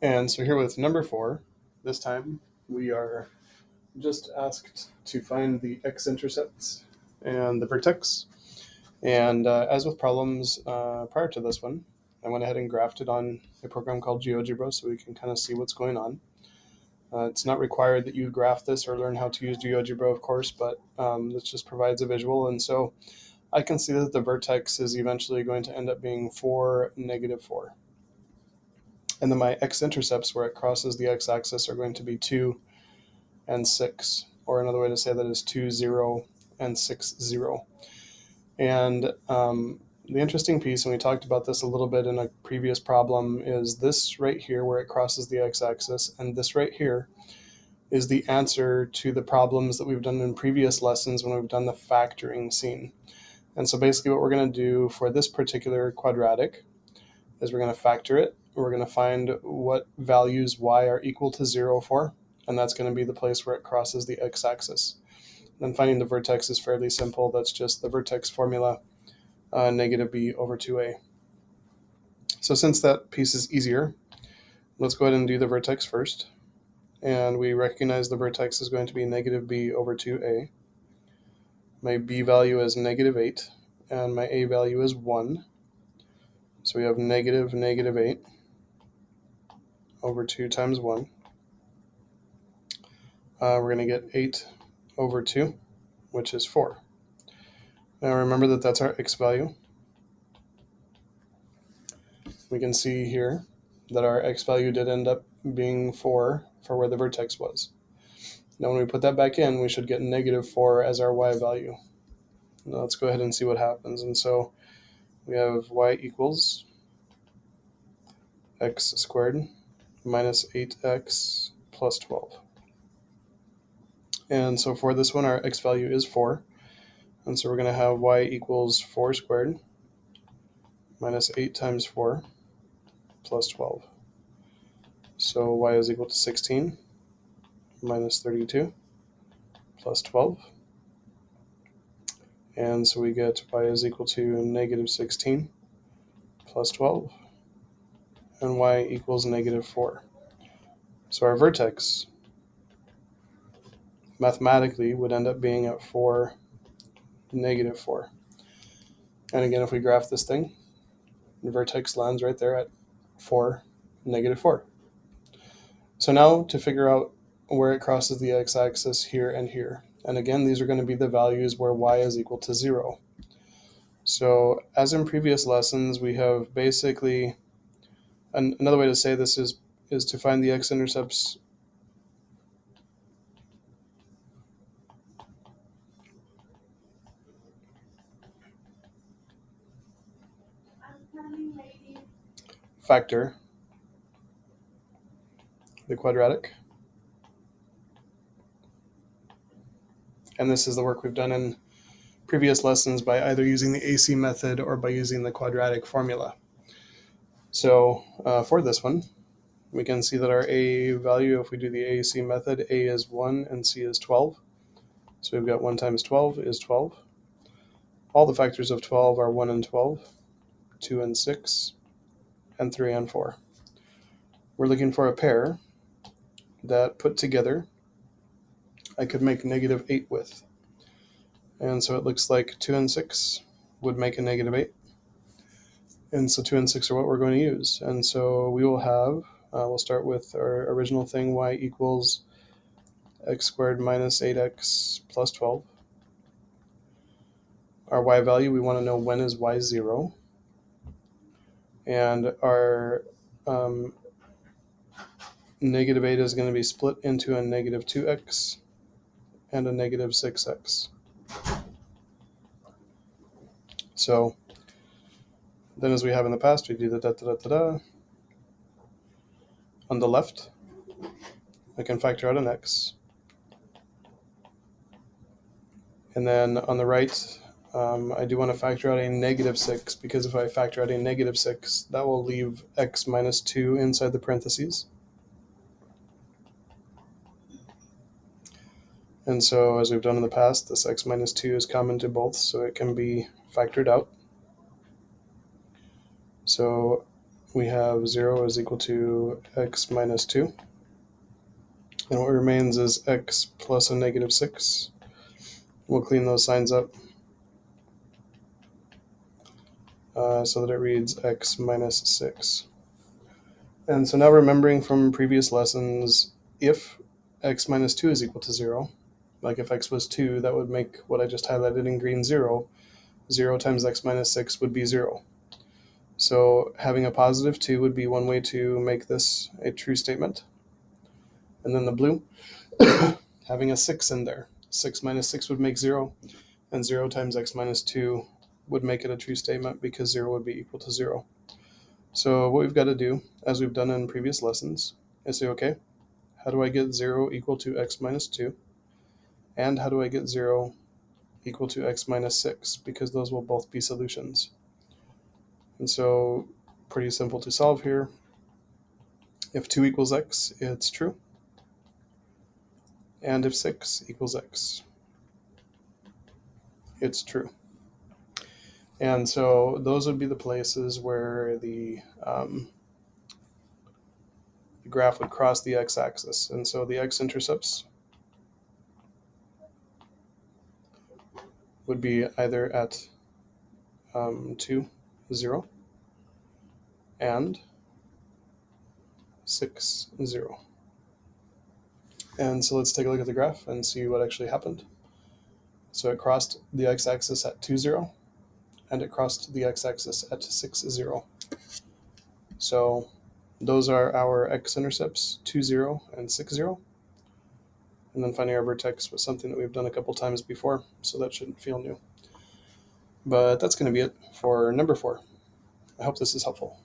And so here with number 4, this time we are just asked to find the x-intercepts and the vertex. And as with problems prior to this one, I went ahead and graphed it on a program called GeoGebra so we can kind of see what's going on. It's not required that you graph this or learn how to use GeoGebra, of course, but this just provides a visual. And so I can see that the vertex is eventually going to end up being 4, -4. And then my x-intercepts, where it crosses the x-axis, are going to be 2 and 6. Or another way to say that is 2, 0, and 6, 0. And the interesting piece, and we talked about this a little bit in a previous problem, is this right here where it crosses the x-axis, and this right here is the answer to the problems that we've done in previous lessons when we've done the factoring scene. And so basically what we're going to do for this particular quadratic is we're going to factor it. We're going to find what values y are equal to 0 for, and that's going to be the place where it crosses the x-axis. Then finding the vertex is fairly simple. That's just the vertex formula, negative b over 2a. So since that piece is easier, let's go ahead and do the vertex first. And we recognize the vertex is going to be negative b over 2a. My b value is -8, and my a value is 1. So we have -8 over 2 times 1. We're going to get 8 over 2, which is 4. Now remember that that's our x value. We can see here that our x value did end up being 4 for where the vertex was. Now when we put that back in, we should get -4 as our y value. Now let's go ahead and see what happens. And so we have y equals x squared minus 8x plus 12. And so for this one, our x value is 4. And so we're going to have y equals 4 squared minus 8 times 4 plus 12. So y is equal to 16 minus 32 plus 12. And so we get y is equal to -16 plus 12, and y equals -4. So our vertex mathematically would end up being at 4, -4. And again, if we graph this thing, the vertex lands right there at 4, -4. So now to figure out where it crosses the x-axis here and here. And again, these are going to be the values where y is equal to 0. So as in previous lessons, we have basically, another way to say this is to find the x-intercepts factor the quadratic. And this is the work we've done in previous lessons by either using the AC method or by using the quadratic formula. So for this one, we can see that our A value, if we do the AC method, A is 1 and C is 12. So we've got 1 times 12 is 12. All the factors of 12 are 1 and 12, 2 and 6, and 3 and 4. We're looking for a pair that put together I could make -8 with. And so it looks like 2 and 6 would make a -8. And so 2 and 6 are what we're going to use. And so we will have, we'll start with our original thing, y equals x squared minus 8x plus 12. Our y value, we want to know when is y 0. And our -8 is going to be split into a -2x and a -6x. So then, as we have in the past, we do the da-da-da-da-da. On the left, I can factor out an x. And then on the right, I do want to factor out a -6, because if I factor out a -6, that will leave x minus 2 inside the parentheses. And so, as we've done in the past, this x minus 2 is common to both, so it can be factored out. So we have 0 is equal to x minus 2. And what remains is x plus a negative 6. We'll clean those signs up so that it reads x minus 6. And so now remembering from previous lessons, if x minus 2 is equal to 0, like if x was 2, that would make what I just highlighted in green 0. 0 times x minus 6 would be 0. So having a positive 2 would be one way to make this a true statement. And then the blue, having a 6 in there. 6 minus 6 would make 0, and 0 times x minus 2 would make it a true statement because 0 would be equal to 0. So what we've got to do, as we've done in previous lessons, is say, okay, how do I get 0 equal to x minus 2? And how do I get 0 equal to x minus 6? Because those will both be solutions. And so pretty simple to solve here. If 2 equals x, it's true. And if 6 equals x, it's true. And so those would be the places where the graph would cross the x-axis. And so the x-intercepts would be either at 2, 0, and 6, 0. And so let's take a look at the graph and see what actually happened. So it crossed the x-axis at 2, 0, and it crossed the x-axis at 6, 0. So those are our x-intercepts, 2, 0, and 6, 0. And then finding our vertex was something that we've done a couple times before, so that shouldn't feel new. But that's going to be it for number 4. I hope this is helpful.